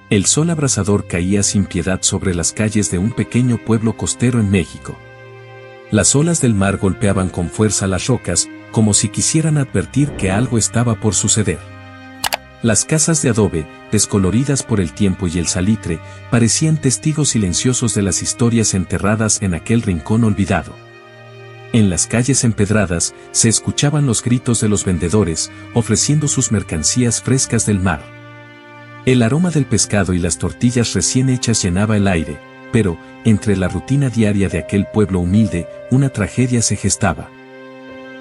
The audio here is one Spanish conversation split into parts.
El sol abrasador caía sin piedad sobre las calles de un pequeño pueblo costero en México. Las olas del mar golpeaban con fuerza las rocas, como si quisieran advertir que algo estaba por suceder. Las casas de adobe, descoloridas por el tiempo y el salitre, parecían testigos silenciosos de las historias enterradas en aquel rincón olvidado. En las calles empedradas se escuchaban los gritos de los vendedores, ofreciendo sus mercancías frescas del mar. El aroma del pescado y las tortillas recién hechas llenaba el aire, pero, entre la rutina diaria de aquel pueblo humilde, una tragedia se gestaba.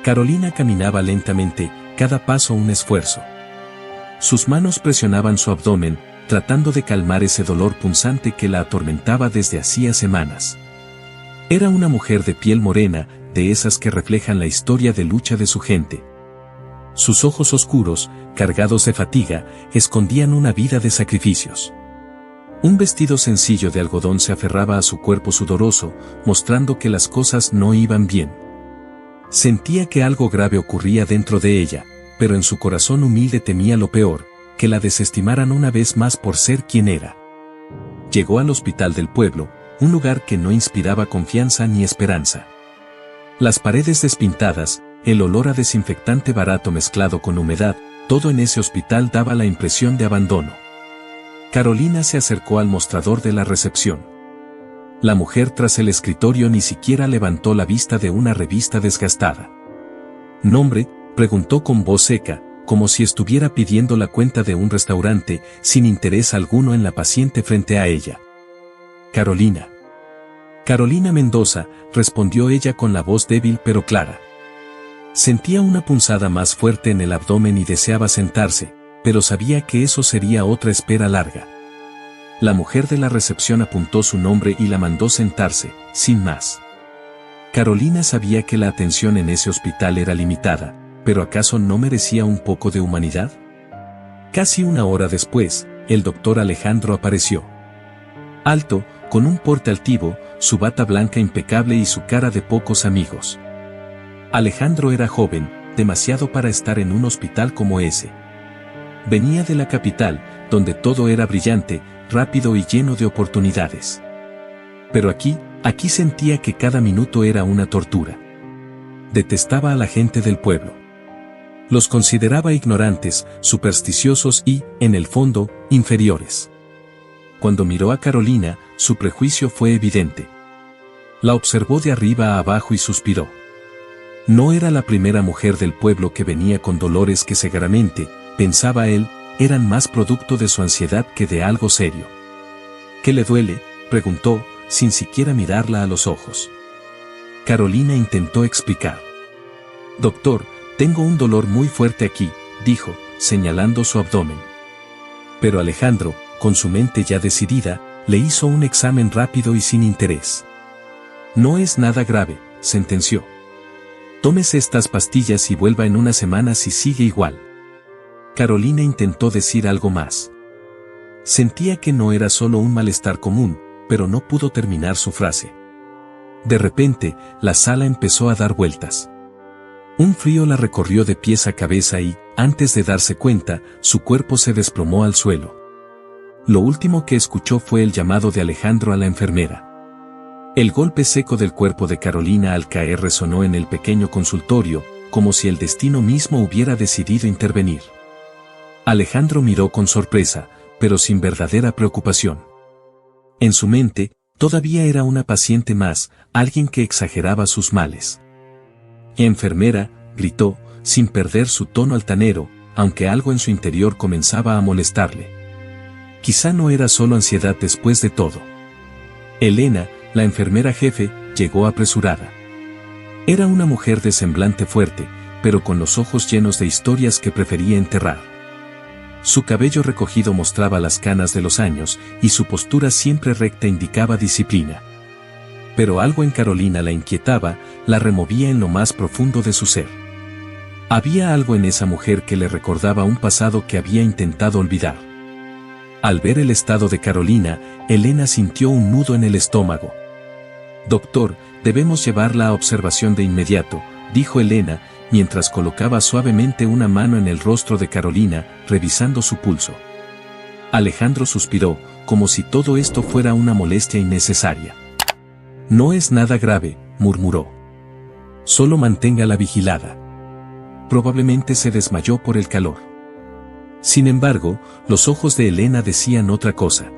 Carolina caminaba lentamente, cada paso un esfuerzo. Sus manos presionaban su abdomen, tratando de calmar ese dolor punzante que la atormentaba desde hacía semanas. Era una mujer de piel morena, de esas que reflejan la historia de lucha de su gente. Sus ojos oscuros, cargados de fatiga, escondían una vida de sacrificios. Un vestido sencillo de algodón se aferraba a su cuerpo sudoroso, mostrando que las cosas no iban bien. Sentía que algo grave ocurría dentro de ella, pero en su corazón humilde temía lo peor, que la desestimaran una vez más por ser quien era. Llegó al hospital del pueblo, un lugar que no inspiraba confianza ni esperanza. Las paredes despintadas, el olor a desinfectante barato mezclado con humedad, todo en ese hospital daba la impresión de abandono. Carolina se acercó al mostrador de la recepción. La mujer tras el escritorio ni siquiera levantó la vista de una revista desgastada. ¿Nombre?, preguntó con voz seca, como si estuviera pidiendo la cuenta de un restaurante, sin interés alguno en la paciente frente a ella. Carolina. Carolina Mendoza, respondió ella con la voz débil pero clara. Sentía una punzada más fuerte en el abdomen y deseaba sentarse, pero sabía que eso sería otra espera larga. La mujer de la recepción apuntó su nombre y la mandó sentarse, sin más. Carolina sabía que la atención en ese hospital era limitada, pero ¿acaso no merecía un poco de humanidad? Casi una hora después, el doctor Alejandro apareció. Alto, con un porte altivo, su bata blanca impecable y su cara de pocos amigos. Alejandro era joven, demasiado para estar en un hospital como ese. Venía de la capital, donde todo era brillante, rápido y lleno de oportunidades. Pero aquí sentía que cada minuto era una tortura. Detestaba a la gente del pueblo. Los consideraba ignorantes, supersticiosos y, en el fondo, inferiores. Cuando miró a Carolina, su prejuicio fue evidente. La observó de arriba a abajo y suspiró. No era la primera mujer del pueblo que venía con dolores que seguramente, pensaba él, eran más producto de su ansiedad que de algo serio. ¿Qué le duele?, preguntó, sin siquiera mirarla a los ojos. Carolina intentó explicar. Doctor, tengo un dolor muy fuerte aquí, dijo, señalando su abdomen. Pero Alejandro, con su mente ya decidida, le hizo un examen rápido y sin interés. No es nada grave, sentenció. Tómese estas pastillas y vuelva en una semana si sigue igual. Carolina intentó decir algo más. Sentía que no era solo un malestar común, pero no pudo terminar su frase. De repente, la sala empezó a dar vueltas. Un frío la recorrió de pies a cabeza y, antes de darse cuenta, su cuerpo se desplomó al suelo. Lo último que escuchó fue el llamado de Alejandro a la enfermera. El golpe seco del cuerpo de Carolina al caer resonó en el pequeño consultorio, como si el destino mismo hubiera decidido intervenir. Alejandro miró con sorpresa, pero sin verdadera preocupación. En su mente, todavía era una paciente más, alguien que exageraba sus males. «Enfermera», gritó, sin perder su tono altanero, aunque algo en su interior comenzaba a molestarle. Quizá no era solo ansiedad después de todo. Elena, la enfermera jefe, llegó apresurada. Era una mujer de semblante fuerte, pero con los ojos llenos de historias que prefería enterrar. Su cabello recogido mostraba las canas de los años, y su postura siempre recta indicaba disciplina. Pero algo en Carolina la inquietaba, la removía en lo más profundo de su ser. Había algo en esa mujer que le recordaba un pasado que había intentado olvidar. Al ver el estado de Carolina, Elena sintió un nudo en el estómago. «Doctor, debemos llevarla a observación de inmediato», dijo Elena, mientras colocaba suavemente una mano en el rostro de Carolina, revisando su pulso. Alejandro suspiró, como si todo esto fuera una molestia innecesaria. No es nada grave, murmuró. Solo manténgala vigilada. Probablemente se desmayó por el calor. Sin embargo, los ojos de Elena decían otra cosa.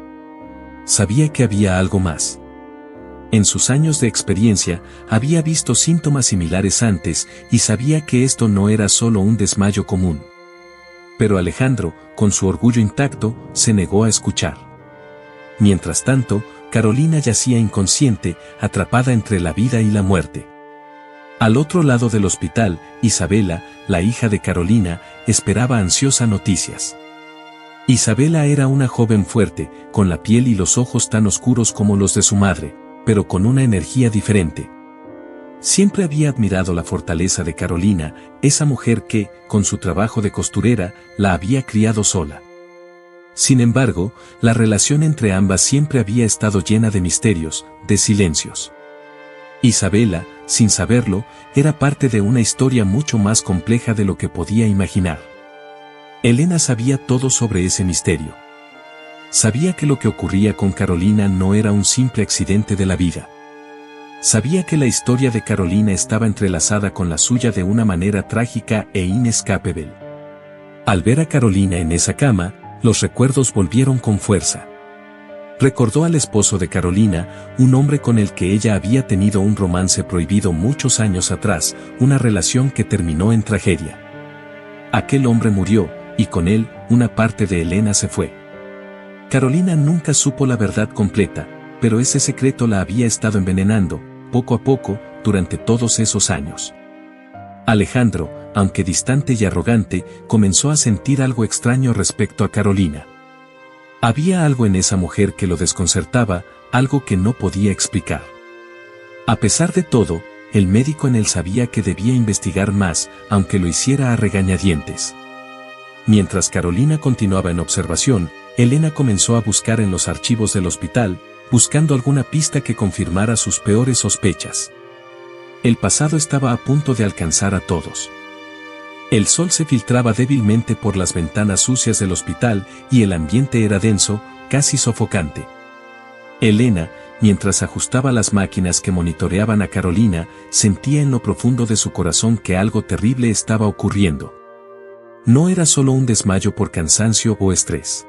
Sabía que había algo más. En sus años de experiencia, había visto síntomas similares antes y sabía que esto no era solo un desmayo común. Pero Alejandro, con su orgullo intacto, se negó a escuchar. Mientras tanto, Carolina yacía inconsciente, atrapada entre la vida y la muerte. Al otro lado del hospital, Isabela, la hija de Carolina, esperaba ansiosa noticias. Isabela era una joven fuerte, con la piel y los ojos tan oscuros como los de su madre, pero con una energía diferente. Siempre había admirado la fortaleza de Carolina, esa mujer que, con su trabajo de costurera, la había criado sola. Sin embargo, la relación entre ambas siempre había estado llena de misterios, de silencios. Isabela, sin saberlo, era parte de una historia mucho más compleja de lo que podía imaginar. Elena sabía todo sobre ese misterio. Sabía que lo que ocurría con Carolina no era un simple accidente de la vida. Sabía que la historia de Carolina estaba entrelazada con la suya de una manera trágica e inescapable. Al ver a Carolina en esa cama, los recuerdos volvieron con fuerza. Recordó al esposo de Carolina, un hombre con el que ella había tenido un romance prohibido muchos años atrás, una relación que terminó en tragedia. Aquel hombre murió, y con él, una parte de Elena se fue. Carolina nunca supo la verdad completa, pero ese secreto la había estado envenenando, poco a poco, durante todos esos años. Alejandro, aunque distante y arrogante, comenzó a sentir algo extraño respecto a Carolina. Había algo en esa mujer que lo desconcertaba, algo que no podía explicar. A pesar de todo, el médico en él sabía que debía investigar más, aunque lo hiciera a regañadientes. Mientras Carolina continuaba en observación, Elena comenzó a buscar en los archivos del hospital, buscando alguna pista que confirmara sus peores sospechas. El pasado estaba a punto de alcanzar a todos. El sol se filtraba débilmente por las ventanas sucias del hospital y el ambiente era denso, casi sofocante. Elena, mientras ajustaba las máquinas que monitoreaban a Carolina, sentía en lo profundo de su corazón que algo terrible estaba ocurriendo. No era solo un desmayo por cansancio o estrés.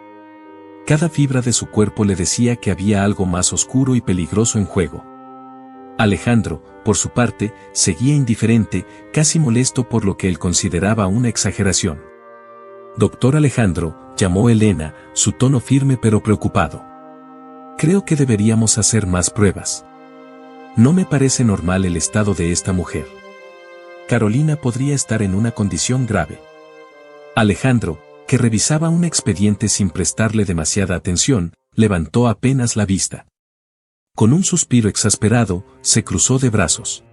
Cada fibra de su cuerpo le decía que había algo más oscuro y peligroso en juego. Alejandro, por su parte, seguía indiferente, casi molesto por lo que él consideraba una exageración. «Doctor Alejandro», llamó Elena, su tono firme pero preocupado. «Creo que deberíamos hacer más pruebas. No me parece normal el estado de esta mujer. Carolina podría estar en una condición grave». Alejandro, que revisaba un expediente sin prestarle demasiada atención, levantó apenas la vista. Con un suspiro exasperado, se cruzó de brazos.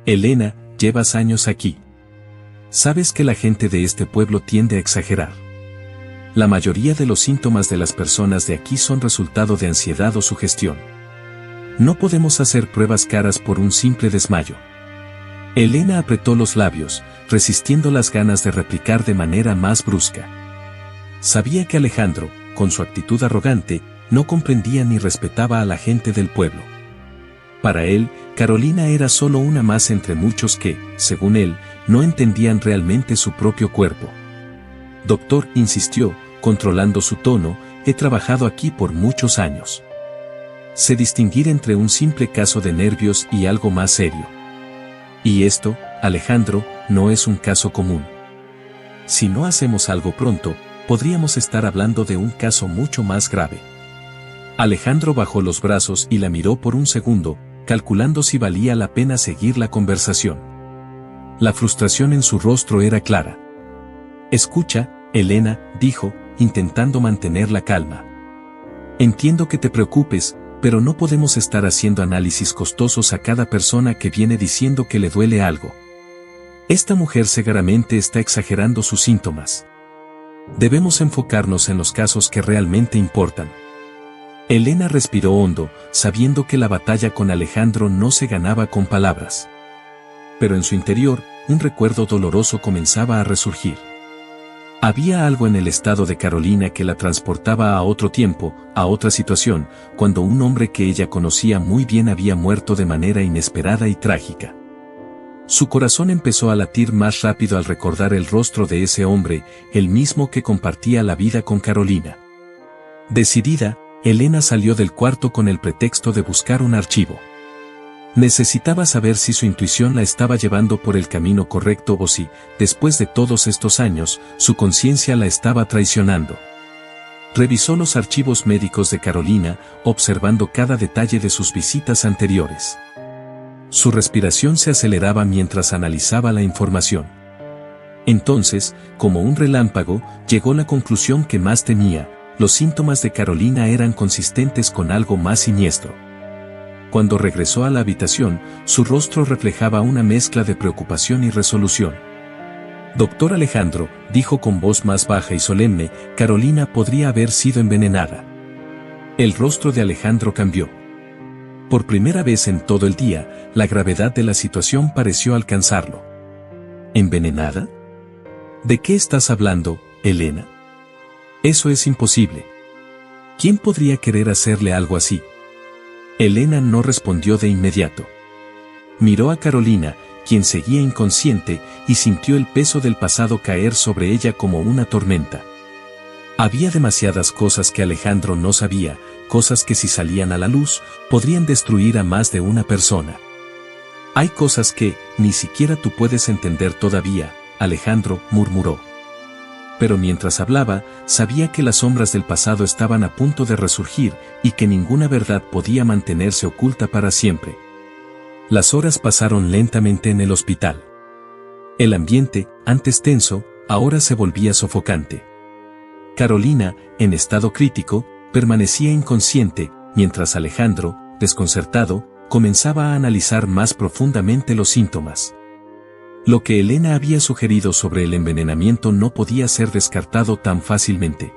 «Elena, llevas años aquí. Sabes que la gente de este pueblo tiende a exagerar. La mayoría de los síntomas de las personas de aquí son resultado de ansiedad o sugestión. No podemos hacer pruebas caras por un simple desmayo». Elena apretó los labios, resistiendo las ganas de replicar de manera más brusca. Sabía que Alejandro, con su actitud arrogante, no comprendía ni respetaba a la gente del pueblo. Para él, Carolina era solo una más entre muchos que, según él, no entendían realmente su propio cuerpo. «Doctor», insistió, controlando su tono, «he trabajado aquí por muchos años. Sé distinguir entre un simple caso de nervios y algo más serio. Y esto, Alejandro, no es un caso común. Si no hacemos algo pronto, podríamos estar hablando de un caso mucho más grave». Alejandro bajó los brazos y la miró por un segundo, calculando si valía la pena seguir la conversación. La frustración en su rostro era clara. «Escucha, Elena», dijo, intentando mantener la calma. «Entiendo que te preocupes, pero no podemos estar haciendo análisis costosos a cada persona que viene diciendo que le duele algo. Esta mujer seguramente está exagerando sus síntomas. Debemos enfocarnos en los casos que realmente importan». Elena respiró hondo, sabiendo que la batalla con Alejandro no se ganaba con palabras. Pero en su interior, un recuerdo doloroso comenzaba a resurgir. Había algo en el estado de Carolina que la transportaba a otro tiempo, a otra situación, cuando un hombre que ella conocía muy bien había muerto de manera inesperada y trágica. Su corazón empezó a latir más rápido al recordar el rostro de ese hombre, el mismo que compartía la vida con Carolina. Decidida, Elena salió del cuarto con el pretexto de buscar un archivo. Necesitaba saber si su intuición la estaba llevando por el camino correcto o si, después de todos estos años, su conciencia la estaba traicionando. Revisó los archivos médicos de Carolina, observando cada detalle de sus visitas anteriores. Su respiración se aceleraba mientras analizaba la información. Entonces, como un relámpago, llegó la conclusión que más temía: los síntomas de Carolina eran consistentes con algo más siniestro. Cuando regresó a la habitación, su rostro reflejaba una mezcla de preocupación y resolución. «Doctor Alejandro», dijo con voz más baja y solemne, «Carolina podría haber sido envenenada». El rostro de Alejandro cambió. Por primera vez en todo el día, la gravedad de la situación pareció alcanzarlo. ¿Envenenada? ¿De qué estás hablando, Elena? Eso es imposible. ¿Quién podría querer hacerle algo así? Elena no respondió de inmediato. Miró a Carolina, quien seguía inconsciente, y sintió el peso del pasado caer sobre ella como una tormenta. Había demasiadas cosas que Alejandro no sabía, cosas que si salían a la luz, podrían destruir a más de una persona. «Hay cosas que, ni siquiera tú puedes entender todavía», Alejandro murmuró. Pero mientras hablaba, sabía que las sombras del pasado estaban a punto de resurgir y que ninguna verdad podía mantenerse oculta para siempre. Las horas pasaron lentamente en el hospital. El ambiente, antes tenso, ahora se volvía sofocante. Carolina, en estado crítico, permanecía inconsciente, mientras Alejandro, desconcertado, comenzaba a analizar más profundamente los síntomas. Lo que Elena había sugerido sobre el envenenamiento no podía ser descartado tan fácilmente.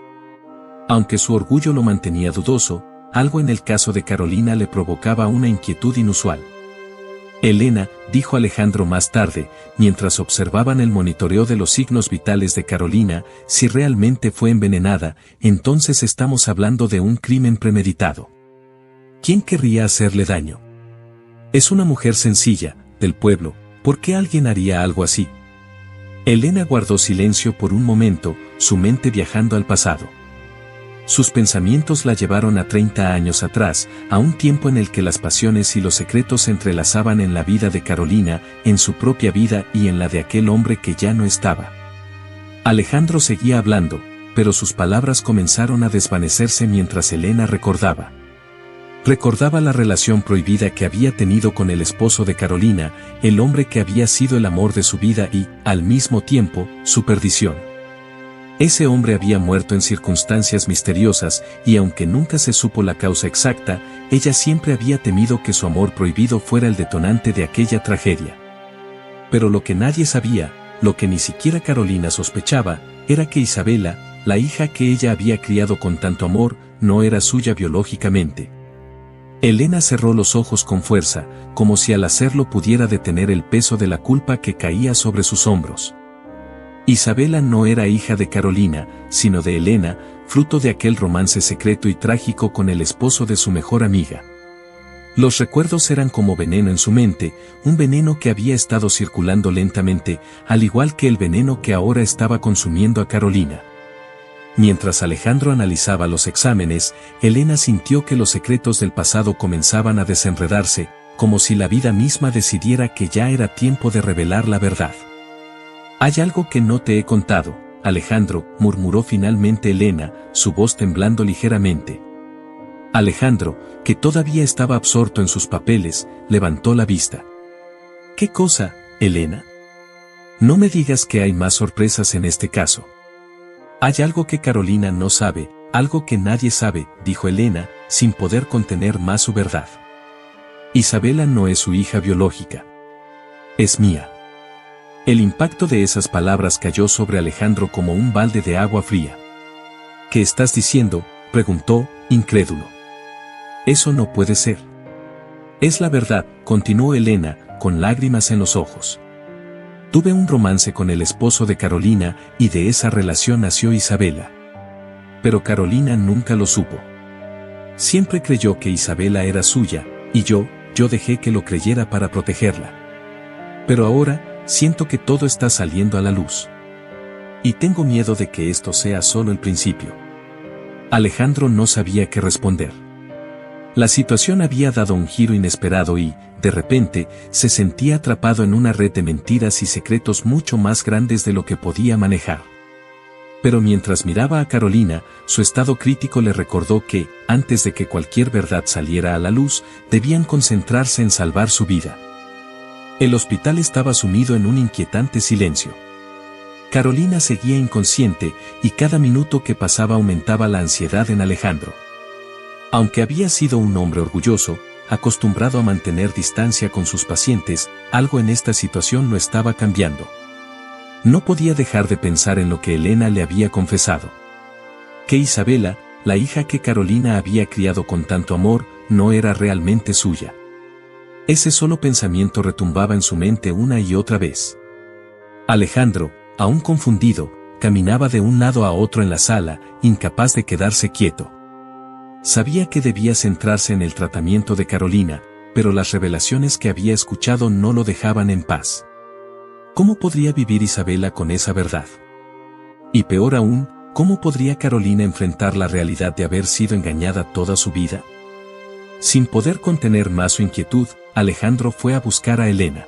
Aunque su orgullo lo mantenía dudoso, algo en el caso de Carolina le provocaba una inquietud inusual. «Elena», dijo Alejandro más tarde, mientras observaban el monitoreo de los signos vitales de Carolina, «si realmente fue envenenada, entonces estamos hablando de un crimen premeditado. ¿Quién querría hacerle daño? Es una mujer sencilla, del pueblo. ¿Por qué alguien haría algo así?» Elena guardó silencio por un momento, su mente viajando al pasado. Sus pensamientos la llevaron a 30 años atrás, a un tiempo en el que las pasiones y los secretos se entrelazaban en la vida de Carolina, en su propia vida y en la de aquel hombre que ya no estaba. Alejandro seguía hablando, pero sus palabras comenzaron a desvanecerse mientras Elena recordaba. Recordaba la relación prohibida que había tenido con el esposo de Carolina, el hombre que había sido el amor de su vida y, al mismo tiempo, su perdición. Ese hombre había muerto en circunstancias misteriosas y aunque nunca se supo la causa exacta, ella siempre había temido que su amor prohibido fuera el detonante de aquella tragedia. Pero lo que nadie sabía, lo que ni siquiera Carolina sospechaba, era que Isabela, la hija que ella había criado con tanto amor, no era suya biológicamente. Elena cerró los ojos con fuerza, como si al hacerlo pudiera detener el peso de la culpa que caía sobre sus hombros. Isabela no era hija de Carolina, sino de Elena, fruto de aquel romance secreto y trágico con el esposo de su mejor amiga. Los recuerdos eran como veneno en su mente, un veneno que había estado circulando lentamente, al igual que el veneno que ahora estaba consumiendo a Carolina. Mientras Alejandro analizaba los exámenes, Elena sintió que los secretos del pasado comenzaban a desenredarse, como si la vida misma decidiera que ya era tiempo de revelar la verdad. «Hay algo que no te he contado, Alejandro», murmuró finalmente Elena, su voz temblando ligeramente. Alejandro, que todavía estaba absorto en sus papeles, levantó la vista. «¿Qué cosa, Elena? No me digas que hay más sorpresas en este caso». «Hay algo que Carolina no sabe, algo que nadie sabe», dijo Elena, sin poder contener más su verdad. «Isabela no es su hija biológica. Es mía». El impacto de esas palabras cayó sobre Alejandro como un balde de agua fría. «¿Qué estás diciendo?», preguntó, incrédulo. «Eso no puede ser». «Es la verdad», continuó Elena, con lágrimas en los ojos. Tuve un romance con el esposo de Carolina y de esa relación nació Isabela. Pero Carolina nunca lo supo. Siempre creyó que Isabela era suya, y yo dejé que lo creyera para protegerla. Pero ahora, siento que todo está saliendo a la luz. Y tengo miedo de que esto sea solo el principio. Alejandro no sabía qué responder. La situación había dado un giro inesperado y, de repente, se sentía atrapado en una red de mentiras y secretos mucho más grandes de lo que podía manejar. Pero mientras miraba a Carolina, su estado crítico le recordó que, antes de que cualquier verdad saliera a la luz, debían concentrarse en salvar su vida. El hospital estaba sumido en un inquietante silencio. Carolina seguía inconsciente y cada minuto que pasaba aumentaba la ansiedad en Alejandro. Aunque había sido un hombre orgulloso, acostumbrado a mantener distancia con sus pacientes, algo en esta situación lo estaba cambiando. No podía dejar de pensar en lo que Elena le había confesado. Que Isabela, la hija que Carolina había criado con tanto amor, no era realmente suya. Ese solo pensamiento retumbaba en su mente una y otra vez. Alejandro, aún confundido, caminaba de un lado a otro en la sala, incapaz de quedarse quieto. Sabía que debía centrarse en el tratamiento de Carolina, pero las revelaciones que había escuchado no lo dejaban en paz. ¿Cómo podría vivir Isabela con esa verdad? Y peor aún, ¿cómo podría Carolina enfrentar la realidad de haber sido engañada toda su vida? Sin poder contener más su inquietud, Alejandro fue a buscar a Elena.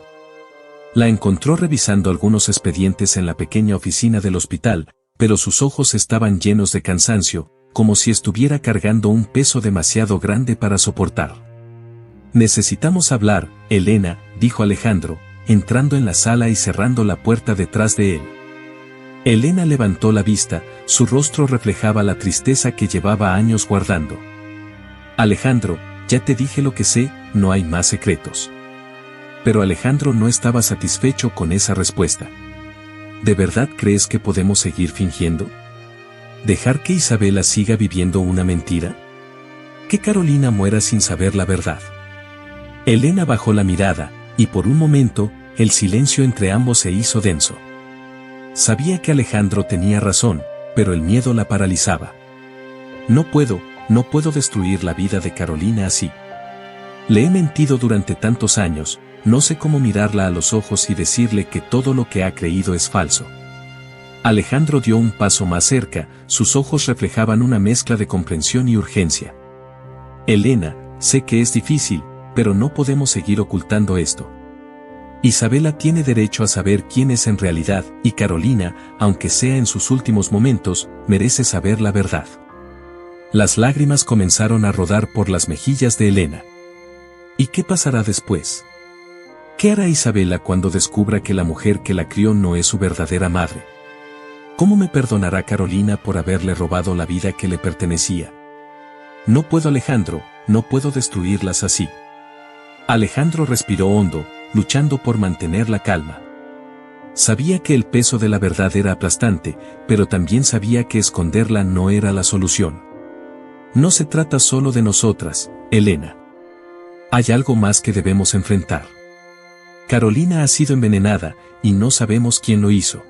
La encontró revisando algunos expedientes en la pequeña oficina del hospital, pero sus ojos estaban llenos de cansancio, como si estuviera cargando un peso demasiado grande para soportar. Necesitamos hablar, Elena, dijo Alejandro, entrando en la sala y cerrando la puerta detrás de él. Elena levantó la vista, su rostro reflejaba la tristeza que llevaba años guardando. Alejandro, ya te dije lo que sé, no hay más secretos. Pero Alejandro no estaba satisfecho con esa respuesta. ¿De verdad crees que podemos seguir fingiendo? ¿Dejar que Isabela siga viviendo una mentira? ¿Que Carolina muera sin saber la verdad? Elena bajó la mirada, y por un momento, el silencio entre ambos se hizo denso. Sabía que Alejandro tenía razón, pero el miedo la paralizaba. No puedo destruir la vida de Carolina así. Le he mentido durante tantos años, no sé cómo mirarla a los ojos y decirle que todo lo que ha creído es falso. Alejandro dio un paso más cerca, sus ojos reflejaban una mezcla de comprensión y urgencia. Elena, sé que es difícil, pero no podemos seguir ocultando esto. Isabela tiene derecho a saber quién es en realidad, y Carolina, aunque sea en sus últimos momentos, merece saber la verdad. Las lágrimas comenzaron a rodar por las mejillas de Elena. ¿Y qué pasará después? ¿Qué hará Isabela cuando descubra que la mujer que la crió no es su verdadera madre? ¿Cómo me perdonará Carolina por haberle robado la vida que le pertenecía? No puedo, Alejandro, no puedo destruirlas así. Alejandro respiró hondo, luchando por mantener la calma. Sabía que el peso de la verdad era aplastante, pero también sabía que esconderla no era la solución. No se trata solo de nosotras, Elena. Hay algo más que debemos enfrentar. Carolina ha sido envenenada, y no sabemos quién lo hizo.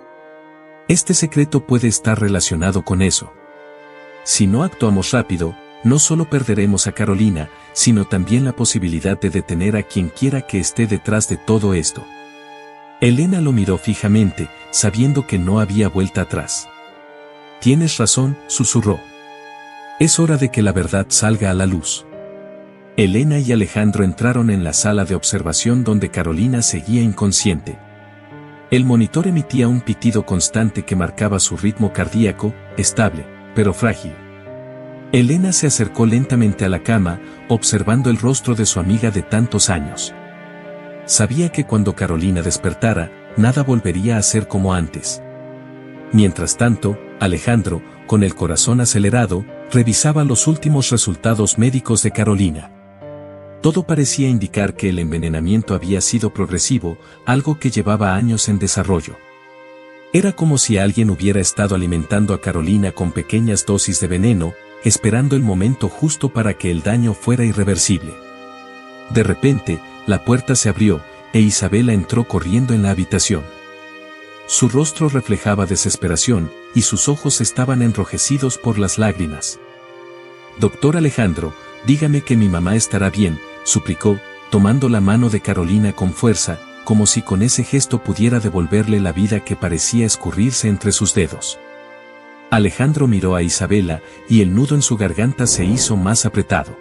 Este secreto puede estar relacionado con eso. Si no actuamos rápido, no solo perderemos a Carolina, sino también la posibilidad de detener a quien quiera que esté detrás de todo esto. Elena lo miró fijamente, sabiendo que no había vuelta atrás. Tienes razón, susurró. Es hora de que la verdad salga a la luz. Elena y Alejandro entraron en la sala de observación donde Carolina seguía inconsciente. El monitor emitía un pitido constante que marcaba su ritmo cardíaco, estable, pero frágil. Elena se acercó lentamente a la cama, observando el rostro de su amiga de tantos años. Sabía que cuando Carolina despertara, nada volvería a ser como antes. Mientras tanto, Alejandro, con el corazón acelerado, revisaba los últimos resultados médicos de Carolina. Todo parecía indicar que el envenenamiento había sido progresivo, algo que llevaba años en desarrollo. Era como si alguien hubiera estado alimentando a Carolina con pequeñas dosis de veneno, esperando el momento justo para que el daño fuera irreversible. De repente, la puerta se abrió, e Isabela entró corriendo en la habitación. Su rostro reflejaba desesperación, y sus ojos estaban enrojecidos por las lágrimas. «Doctor Alejandro, dígame que mi mamá estará bien», suplicó, tomando la mano de Carolina con fuerza, como si con ese gesto pudiera devolverle la vida que parecía escurrirse entre sus dedos. Alejandro miró a Isabela, y el nudo en su garganta se hizo más apretado.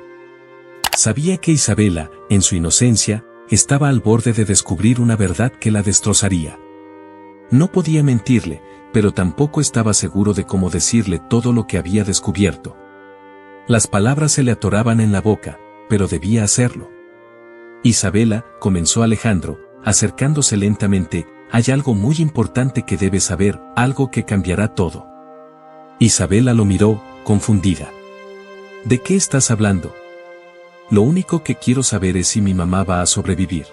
Sabía que Isabela, en su inocencia, estaba al borde de descubrir una verdad que la destrozaría. No podía mentirle, pero tampoco estaba seguro de cómo decirle todo lo que había descubierto. Las palabras se le atoraban en la boca, pero debía hacerlo. «Isabela», comenzó Alejandro, acercándose lentamente, «hay algo muy importante que debes saber, algo que cambiará todo». Isabela lo miró, confundida. «¿De qué estás hablando?». «Lo único que quiero saber es si mi mamá va a sobrevivir».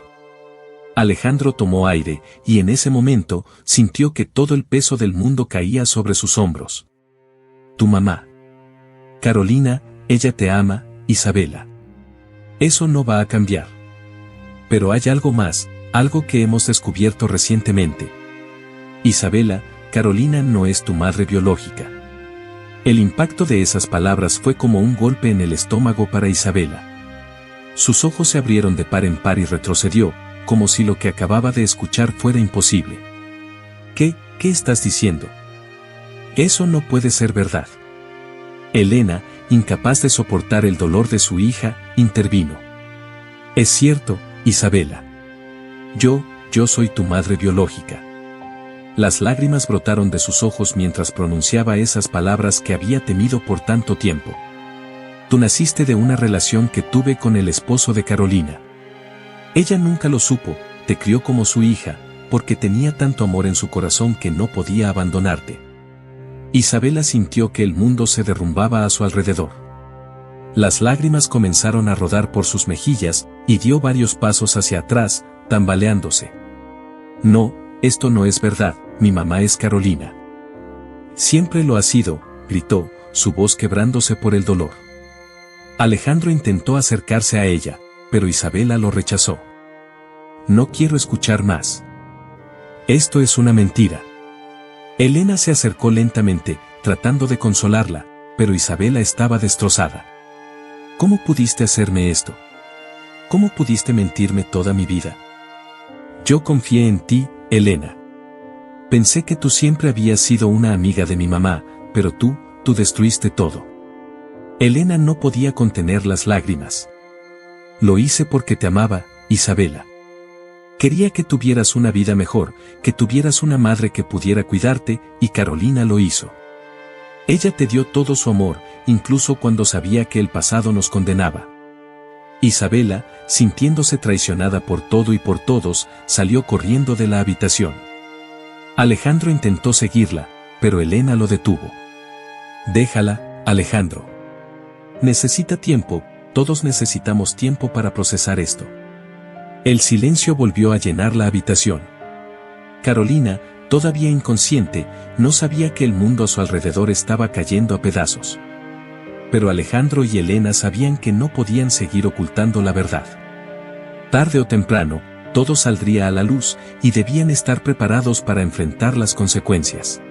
Alejandro tomó aire, y en ese momento, sintió que todo el peso del mundo caía sobre sus hombros. «Tu mamá. Carolina, ella te ama, Isabela. Eso no va a cambiar. Pero hay algo más, algo que hemos descubierto recientemente. Isabela, Carolina no es tu madre biológica». El impacto de esas palabras fue como un golpe en el estómago para Isabela. Sus ojos se abrieron de par en par y retrocedió, como si lo que acababa de escuchar fuera imposible. ¿Qué estás diciendo? Eso no puede ser verdad. Elena, incapaz de soportar el dolor de su hija, intervino. «Es cierto, Isabela. Yo soy tu madre biológica». Las lágrimas brotaron de sus ojos mientras pronunciaba esas palabras que había temido por tanto tiempo. «Tú naciste de una relación que tuve con el esposo de Carolina. Ella nunca lo supo, te crió como su hija, porque tenía tanto amor en su corazón que no podía abandonarte». Isabela sintió que el mundo se derrumbaba a su alrededor. Las lágrimas comenzaron a rodar por sus mejillas, y dio varios pasos hacia atrás, tambaleándose. «No, esto no es verdad, mi mamá es Carolina». «Siempre lo ha sido», gritó, su voz quebrándose por el dolor. Alejandro intentó acercarse a ella, pero Isabela lo rechazó. «No quiero escuchar más. Esto es una mentira». Elena se acercó lentamente, tratando de consolarla, pero Isabela estaba destrozada. «¿Cómo pudiste hacerme esto? ¿Cómo pudiste mentirme toda mi vida? Yo confié en ti, Elena. Pensé que tú siempre habías sido una amiga de mi mamá, pero tú destruiste todo». Elena no podía contener las lágrimas. «Lo hice porque te amaba, Isabela. Quería que tuvieras una vida mejor, que tuvieras una madre que pudiera cuidarte, y Carolina lo hizo. Ella te dio todo su amor, incluso cuando sabía que el pasado nos condenaba». Isabela, sintiéndose traicionada por todo y por todos, salió corriendo de la habitación. Alejandro intentó seguirla, pero Elena lo detuvo. «Déjala, Alejandro. Necesita tiempo, todos necesitamos tiempo para procesar esto». El silencio volvió a llenar la habitación. Carolina, todavía inconsciente, no sabía que el mundo a su alrededor estaba cayendo a pedazos. Pero Alejandro y Elena sabían que no podían seguir ocultando la verdad. Tarde o temprano, todo saldría a la luz, y debían estar preparados para enfrentar las consecuencias.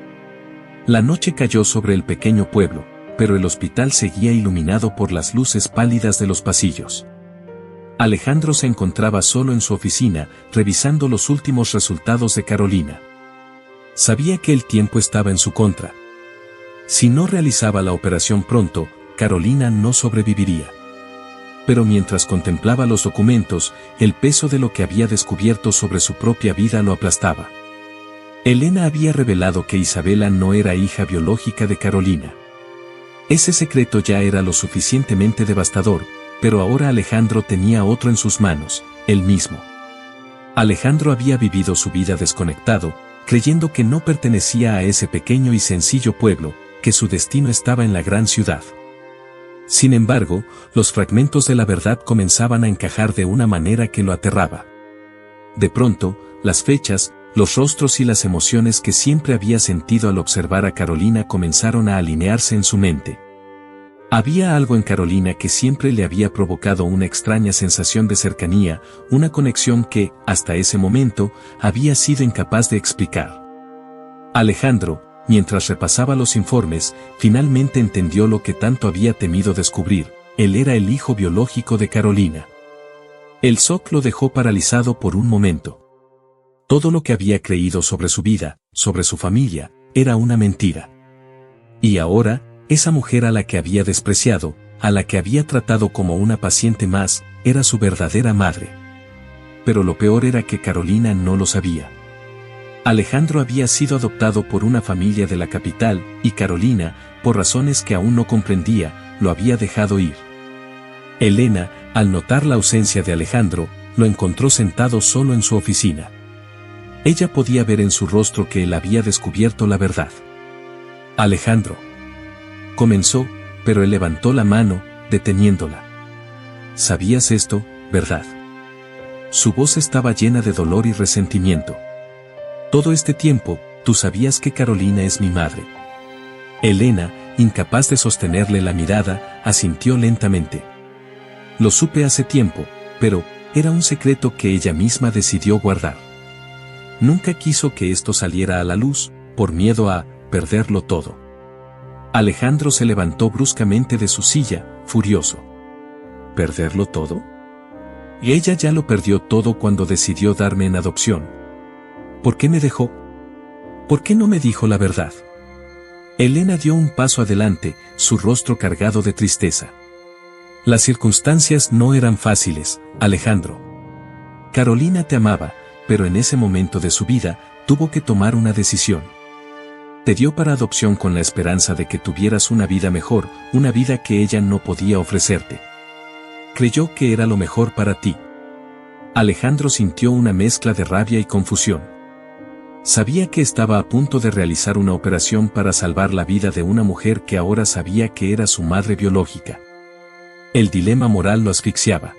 La noche cayó sobre el pequeño pueblo, pero el hospital seguía iluminado por las luces pálidas de los pasillos. Alejandro se encontraba solo en su oficina, revisando los últimos resultados de Carolina. Sabía que el tiempo estaba en su contra. Si no realizaba la operación pronto, Carolina no sobreviviría. Pero mientras contemplaba los documentos, el peso de lo que había descubierto sobre su propia vida lo aplastaba. Elena había revelado que Isabela no era hija biológica de Carolina. Ese secreto ya era lo suficientemente devastador, pero ahora Alejandro tenía otro en sus manos, él mismo. Alejandro había vivido su vida desconectado, creyendo que no pertenecía a ese pequeño y sencillo pueblo, que su destino estaba en la gran ciudad. Sin embargo, los fragmentos de la verdad comenzaban a encajar de una manera que lo aterraba. De pronto, las fechas, los rostros y las emociones que siempre había sentido al observar a Carolina comenzaron a alinearse en su mente. Había algo en Carolina que siempre le había provocado una extraña sensación de cercanía, una conexión que, hasta ese momento, había sido incapaz de explicar. Alejandro, mientras repasaba los informes, finalmente entendió lo que tanto había temido descubrir: él era el hijo biológico de Carolina. El shock lo dejó paralizado por un momento. Todo lo que había creído sobre su vida, sobre su familia, era una mentira. Y ahora, esa mujer a la que había despreciado, a la que había tratado como una paciente más, era su verdadera madre. Pero lo peor era que Carolina no lo sabía. Alejandro había sido adoptado por una familia de la capital, y Carolina, por razones que aún no comprendía, lo había dejado ir. Elena, al notar la ausencia de Alejandro, lo encontró sentado solo en su oficina. Ella podía ver en su rostro que él había descubierto la verdad. Alejandro. Comenzó, pero él levantó la mano, deteniéndola. ¿Sabías esto, verdad? Su voz estaba llena de dolor y resentimiento. Todo este tiempo, tú sabías que Carolina es mi madre. Elena, incapaz de sostenerle la mirada, asintió lentamente. Lo supe hace tiempo, pero era un secreto que ella misma decidió guardar. Nunca quiso que esto saliera a la luz, por miedo a perderlo todo. Alejandro se levantó bruscamente de su silla, furioso. ¿Perderlo todo? Y ella ya lo perdió todo cuando decidió darme en adopción. ¿Por qué me dejó? ¿Por qué no me dijo la verdad? Elena dio un paso adelante, su rostro cargado de tristeza. Las circunstancias no eran fáciles, Alejandro. Carolina te amaba, pero en ese momento de su vida, tuvo que tomar una decisión. Te dio para adopción con la esperanza de que tuvieras una vida mejor, una vida que ella no podía ofrecerte. Creyó que era lo mejor para ti. Alejandro sintió una mezcla de rabia y confusión. Sabía que estaba a punto de realizar una operación para salvar la vida de una mujer que ahora sabía que era su madre biológica. El dilema moral lo asfixiaba.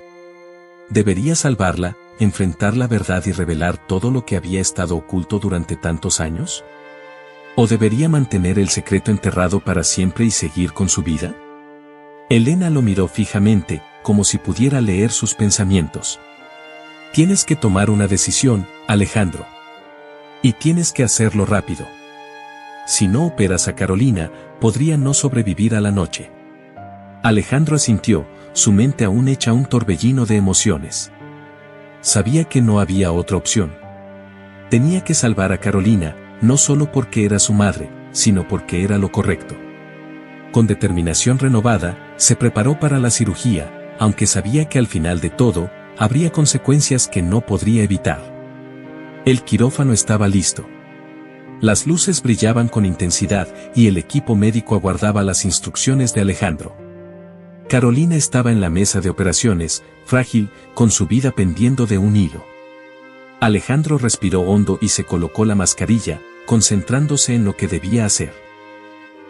¿Debería salvarla, enfrentar la verdad y revelar todo lo que había estado oculto durante tantos años? ¿O debería mantener el secreto enterrado para siempre y seguir con su vida? Elena lo miró fijamente, como si pudiera leer sus pensamientos. Tienes que tomar una decisión, Alejandro. Y tienes que hacerlo rápido. Si no operas a Carolina, podría no sobrevivir a la noche. Alejandro asintió, su mente aún hecha un torbellino de emociones. Sabía que no había otra opción. Tenía que salvar a Carolina, no solo porque era su madre, sino porque era lo correcto. Con determinación renovada, se preparó para la cirugía, aunque sabía que al final de todo, habría consecuencias que no podría evitar. El quirófano estaba listo. Las luces brillaban con intensidad y el equipo médico aguardaba las instrucciones de Alejandro. Carolina estaba en la mesa de operaciones, frágil, con su vida pendiendo de un hilo. Alejandro respiró hondo y se colocó la mascarilla, concentrándose en lo que debía hacer.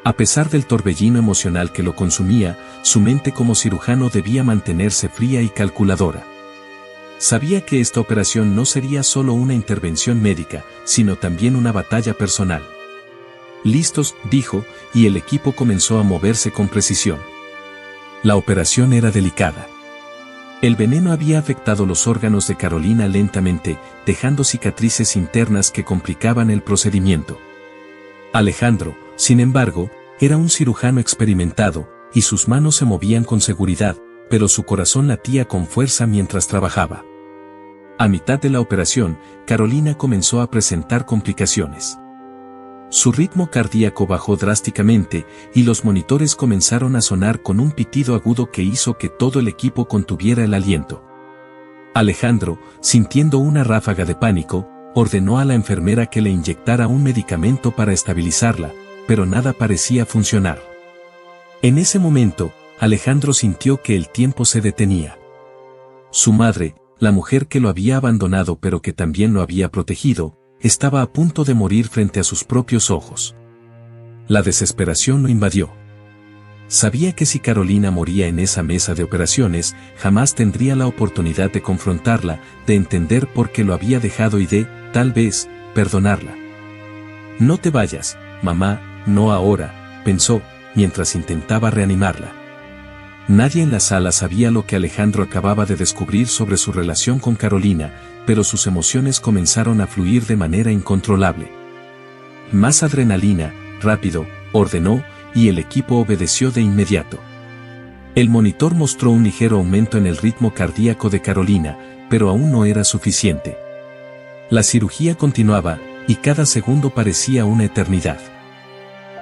A pesar del torbellino emocional que lo consumía, su mente como cirujano debía mantenerse fría y calculadora. Sabía que esta operación no sería solo una intervención médica, sino también una batalla personal. «Listos», dijo, y el equipo comenzó a moverse con precisión. La operación era delicada. El veneno había afectado los órganos de Carolina lentamente, dejando cicatrices internas que complicaban el procedimiento. Alejandro, sin embargo, era un cirujano experimentado, y sus manos se movían con seguridad, pero su corazón latía con fuerza mientras trabajaba. A mitad de la operación, Carolina comenzó a presentar complicaciones. Su ritmo cardíaco bajó drásticamente, y los monitores comenzaron a sonar con un pitido agudo que hizo que todo el equipo contuviera el aliento. Alejandro, sintiendo una ráfaga de pánico, ordenó a la enfermera que le inyectara un medicamento para estabilizarla, pero nada parecía funcionar. En ese momento, Alejandro sintió que el tiempo se detenía. Su madre, la mujer que lo había abandonado pero que también lo había protegido, estaba a punto de morir frente a sus propios ojos. La desesperación lo invadió. Sabía que si Carolina moría en esa mesa de operaciones, jamás tendría la oportunidad de confrontarla, de entender por qué lo había dejado y de, tal vez, perdonarla. «No te vayas, mamá, no ahora», pensó, mientras intentaba reanimarla. Nadie en la sala sabía lo que Alejandro acababa de descubrir sobre su relación con Carolina, pero sus emociones comenzaron a fluir de manera incontrolable. Más adrenalina, rápido, ordenó, y el equipo obedeció de inmediato. El monitor mostró un ligero aumento en el ritmo cardíaco de Carolina, pero aún no era suficiente. La cirugía continuaba, y cada segundo parecía una eternidad.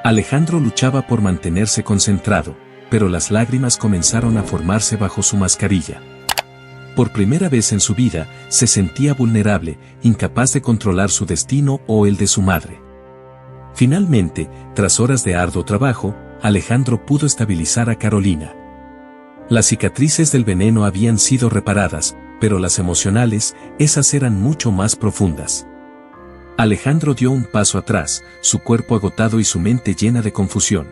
Alejandro luchaba por mantenerse concentrado, pero las lágrimas comenzaron a formarse bajo su mascarilla. Por primera vez en su vida, se sentía vulnerable, incapaz de controlar su destino o el de su madre. Finalmente, tras horas de arduo trabajo, Alejandro pudo estabilizar a Carolina. Las cicatrices del veneno habían sido reparadas, pero las emocionales, esas eran mucho más profundas. Alejandro dio un paso atrás, su cuerpo agotado y su mente llena de confusión.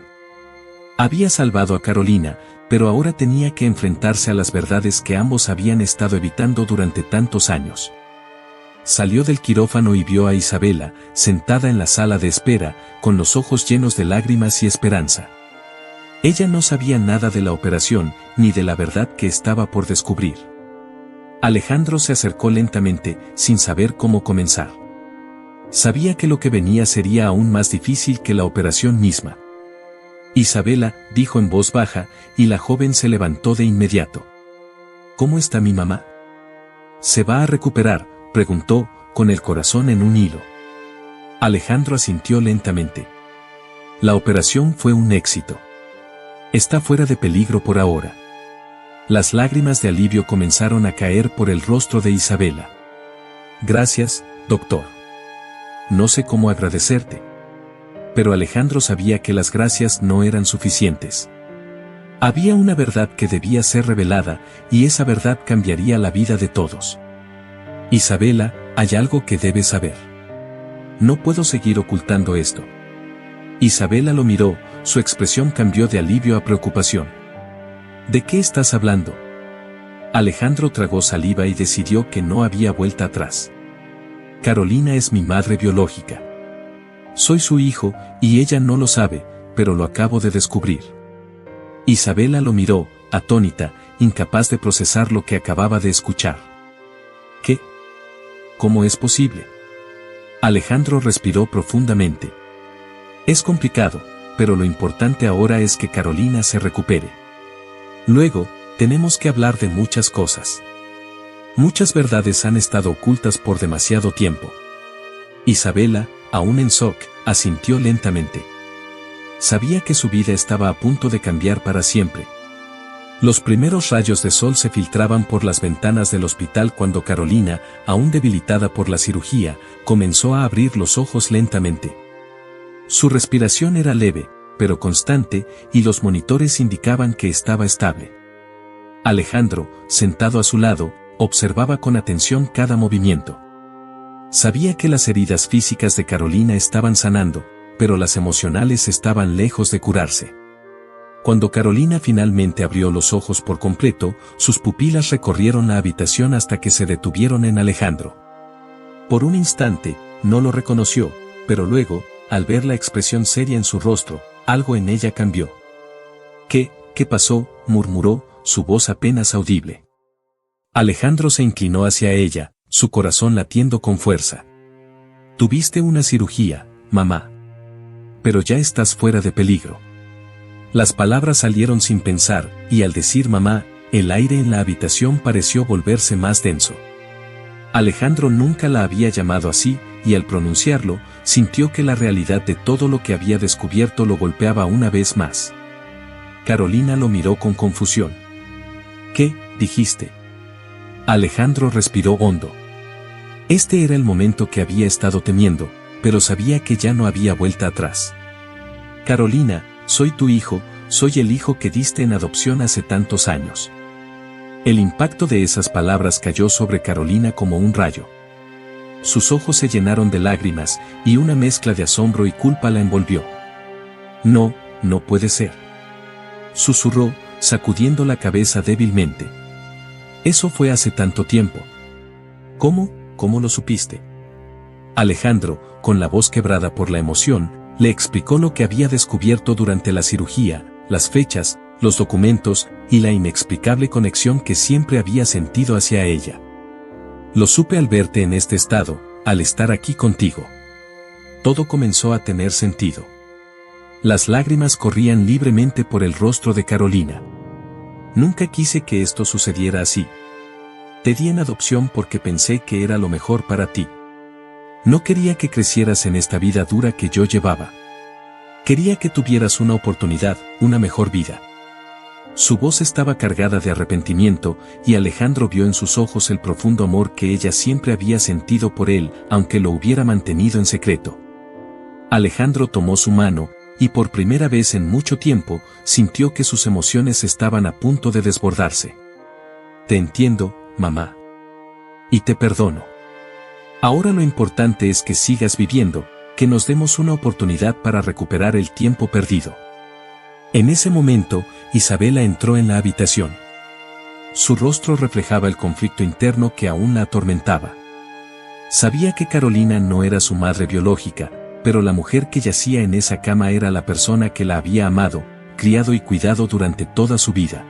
Había salvado a Carolina, pero ahora tenía que enfrentarse a las verdades que ambos habían estado evitando durante tantos años. Salió del quirófano y vio a Isabela, sentada en la sala de espera, con los ojos llenos de lágrimas y esperanza. Ella no sabía nada de la operación, ni de la verdad que estaba por descubrir. Alejandro se acercó lentamente, sin saber cómo comenzar. Sabía que lo que venía sería aún más difícil que la operación misma. Isabela, dijo en voz baja, y la joven se levantó de inmediato. ¿Cómo está mi mamá? ¿Se va a recuperar?, preguntó, con el corazón en un hilo. Alejandro asintió lentamente. La operación fue un éxito. Está fuera de peligro por ahora. Las lágrimas de alivio comenzaron a caer por el rostro de Isabela. Gracias, doctor. No sé cómo agradecerte. Pero Alejandro sabía que las gracias no eran suficientes. Había una verdad que debía ser revelada, y esa verdad cambiaría la vida de todos. Isabela, hay algo que debes saber. No puedo seguir ocultando esto. Isabela lo miró, su expresión cambió de alivio a preocupación. ¿De qué estás hablando? Alejandro tragó saliva y decidió que no había vuelta atrás. Carolina es mi madre biológica. Soy su hijo, y ella no lo sabe, pero lo acabo de descubrir. Isabela lo miró, atónita, incapaz de procesar lo que acababa de escuchar. ¿Qué? ¿Cómo es posible? Alejandro respiró profundamente. Es complicado, pero lo importante ahora es que Carolina se recupere. Luego, tenemos que hablar de muchas cosas. Muchas verdades han estado ocultas por demasiado tiempo. Isabela, aún en shock, asintió lentamente. Sabía que su vida estaba a punto de cambiar para siempre. Los primeros rayos de sol se filtraban por las ventanas del hospital cuando Carolina, aún debilitada por la cirugía, comenzó a abrir los ojos lentamente. Su respiración era leve, pero constante, y los monitores indicaban que estaba estable. Alejandro, sentado a su lado, observaba con atención cada movimiento. Sabía que las heridas físicas de Carolina estaban sanando, pero las emocionales estaban lejos de curarse. Cuando Carolina finalmente abrió los ojos por completo, sus pupilas recorrieron la habitación hasta que se detuvieron en Alejandro. Por un instante, no lo reconoció, pero luego, al ver la expresión seria en su rostro, algo en ella cambió. ¿Qué pasó?, murmuró, su voz apenas audible. Alejandro se inclinó hacia ella, su corazón latiendo con fuerza. Tuviste una cirugía, mamá. Pero ya estás fuera de peligro. Las palabras salieron sin pensar, y al decir mamá, el aire en la habitación pareció volverse más denso. Alejandro nunca la había llamado así, y al pronunciarlo, sintió que la realidad de todo lo que había descubierto lo golpeaba una vez más. Carolina lo miró con confusión. ¿Qué dijiste? Alejandro respiró hondo. Este era el momento que había estado temiendo, pero sabía que ya no había vuelta atrás. Carolina, soy tu hijo, soy el hijo que diste en adopción hace tantos años. El impacto de esas palabras cayó sobre Carolina como un rayo. Sus ojos se llenaron de lágrimas, y una mezcla de asombro y culpa la envolvió. No, no puede ser. Susurró, sacudiendo la cabeza débilmente. Eso fue hace tanto tiempo. ¿Cómo lo supiste? Alejandro, con la voz quebrada por la emoción, le explicó lo que había descubierto durante la cirugía, las fechas, los documentos, y la inexplicable conexión que siempre había sentido hacia ella. Lo supe al verte en este estado, al estar aquí contigo. todo comenzó a tener sentido. Las lágrimas corrían libremente por el rostro de Carolina. Nunca quise que esto sucediera así. Te di en adopción porque pensé que era lo mejor para ti. No quería que crecieras en esta vida dura que yo llevaba. Quería que tuvieras una oportunidad, una mejor vida. Su voz estaba cargada de arrepentimiento, y Alejandro vio en sus ojos el profundo amor que ella siempre había sentido por él, aunque lo hubiera mantenido en secreto. Alejandro tomó su mano, y por primera vez en mucho tiempo, sintió que sus emociones estaban a punto de desbordarse. Te entiendo, mamá. Y te perdono. Ahora lo importante es que sigas viviendo, que nos demos una oportunidad para recuperar el tiempo perdido. En ese momento, Isabela entró en la habitación. Su rostro reflejaba el conflicto interno que aún la atormentaba. Sabía que Carolina no era su madre biológica, pero la mujer que yacía en esa cama era la persona que la había amado, criado y cuidado durante toda su vida.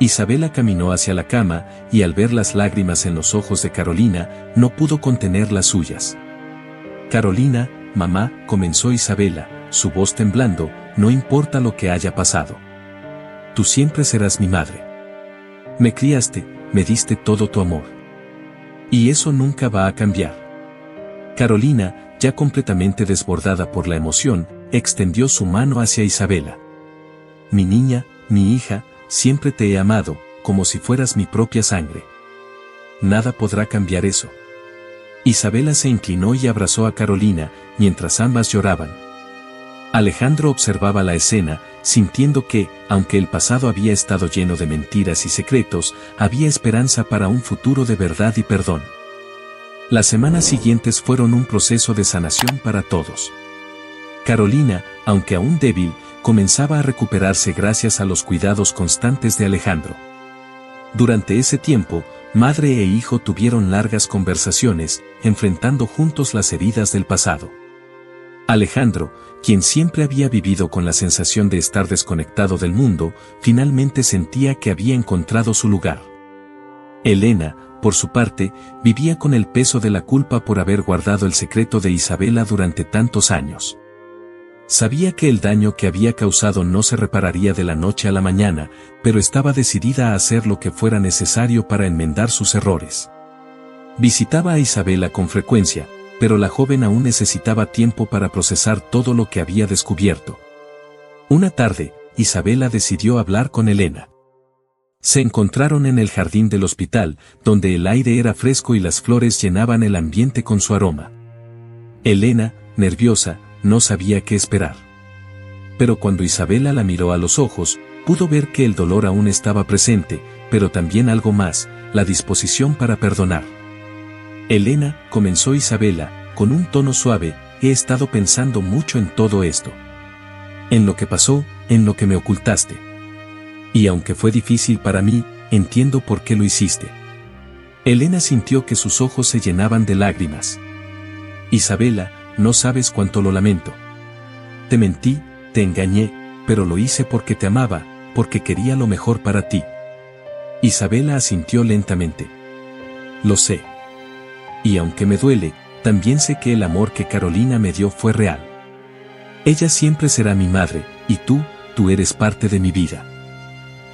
Isabela caminó hacia la cama, y al ver las lágrimas en los ojos de Carolina, no pudo contener las suyas. Carolina, mamá, comenzó Isabela, su voz temblando, no importa lo que haya pasado. Tú siempre serás mi madre. Me criaste, me diste todo tu amor. Y eso nunca va a cambiar. Carolina, ya completamente desbordada por la emoción, extendió su mano hacia Isabela. Mi niña, mi hija, siempre te he amado, como si fueras mi propia sangre. Nada podrá cambiar eso. Isabela se inclinó y abrazó a Carolina, mientras ambas lloraban. Alejandro observaba la escena, sintiendo que, aunque el pasado había estado lleno de mentiras y secretos, había esperanza para un futuro de verdad y perdón. Las semanas siguientes fueron un proceso de sanación para todos. Carolina, aunque aún débil, comenzaba a recuperarse gracias a los cuidados constantes de Alejandro. Durante ese tiempo, madre e hijo tuvieron largas conversaciones, enfrentando juntos las heridas del pasado. Alejandro, quien siempre había vivido con la sensación de estar desconectado del mundo, finalmente sentía que había encontrado su lugar. Elena, por su parte, vivía con el peso de la culpa por haber guardado el secreto de Isabela durante tantos años. Sabía que el daño que había causado no se repararía de la noche a la mañana, pero estaba decidida a hacer lo que fuera necesario para enmendar sus errores. Visitaba a Isabela con frecuencia, pero la joven aún necesitaba tiempo para procesar todo lo que había descubierto. Una tarde, Isabela decidió hablar con Elena. Se encontraron en el jardín del hospital, donde el aire era fresco y las flores llenaban el ambiente con su aroma. Elena, nerviosa, no sabía qué esperar. Pero cuando Isabela la miró a los ojos, pudo ver que el dolor aún estaba presente, pero también algo más, la disposición para perdonar. Elena, comenzó Isabela, con un tono suave, he estado pensando mucho en todo esto. En lo que pasó, en lo que me ocultaste. Y aunque fue difícil para mí, entiendo por qué lo hiciste. Elena sintió que sus ojos se llenaban de lágrimas. Isabela, no sabes cuánto lo lamento. Te mentí, te engañé, pero lo hice porque te amaba, porque quería lo mejor para ti. Isabela asintió lentamente. Lo sé. Y aunque me duele, también sé que el amor que Carolina me dio fue real. Ella siempre será mi madre, y tú eres parte de mi vida.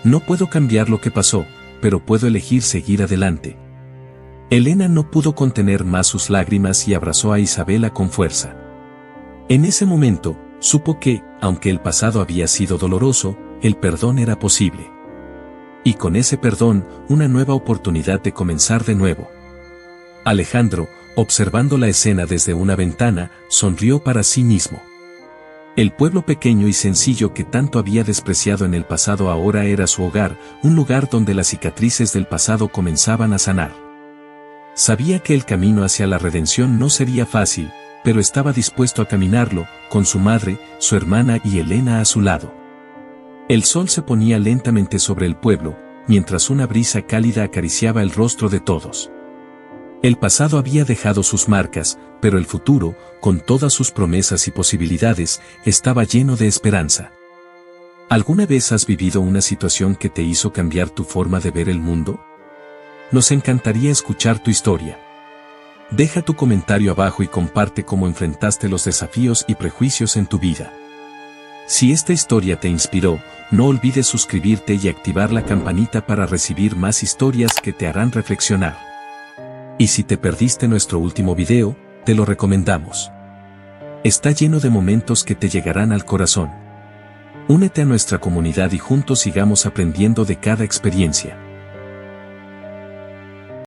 No puedo cambiar lo que pasó, pero puedo elegir seguir adelante. Elena no pudo contener más sus lágrimas y abrazó a Isabela con fuerza. En ese momento, supo que, aunque el pasado había sido doloroso, el perdón era posible. Y con ese perdón, una nueva oportunidad de comenzar de nuevo. Alejandro, observando la escena desde una ventana, sonrió para sí mismo. El pueblo pequeño y sencillo que tanto había despreciado en el pasado ahora era su hogar, un lugar donde las cicatrices del pasado comenzaban a sanar. Sabía que el camino hacia la redención no sería fácil, pero estaba dispuesto a caminarlo, con su madre, su hermana y Elena a su lado. El sol se ponía lentamente sobre el pueblo, mientras una brisa cálida acariciaba el rostro de todos. El pasado había dejado sus marcas, pero el futuro, con todas sus promesas y posibilidades, estaba lleno de esperanza. ¿Alguna vez has vivido una situación que te hizo cambiar tu forma de ver el mundo? Nos encantaría escuchar tu historia. Deja tu comentario abajo y comparte cómo enfrentaste los desafíos y prejuicios en tu vida. Si esta historia te inspiró, no olvides suscribirte y activar la campanita para recibir más historias que te harán reflexionar. Y si te perdiste nuestro último video, te lo recomendamos. Está lleno de momentos que te llegarán al corazón. Únete a nuestra comunidad y juntos sigamos aprendiendo de cada experiencia.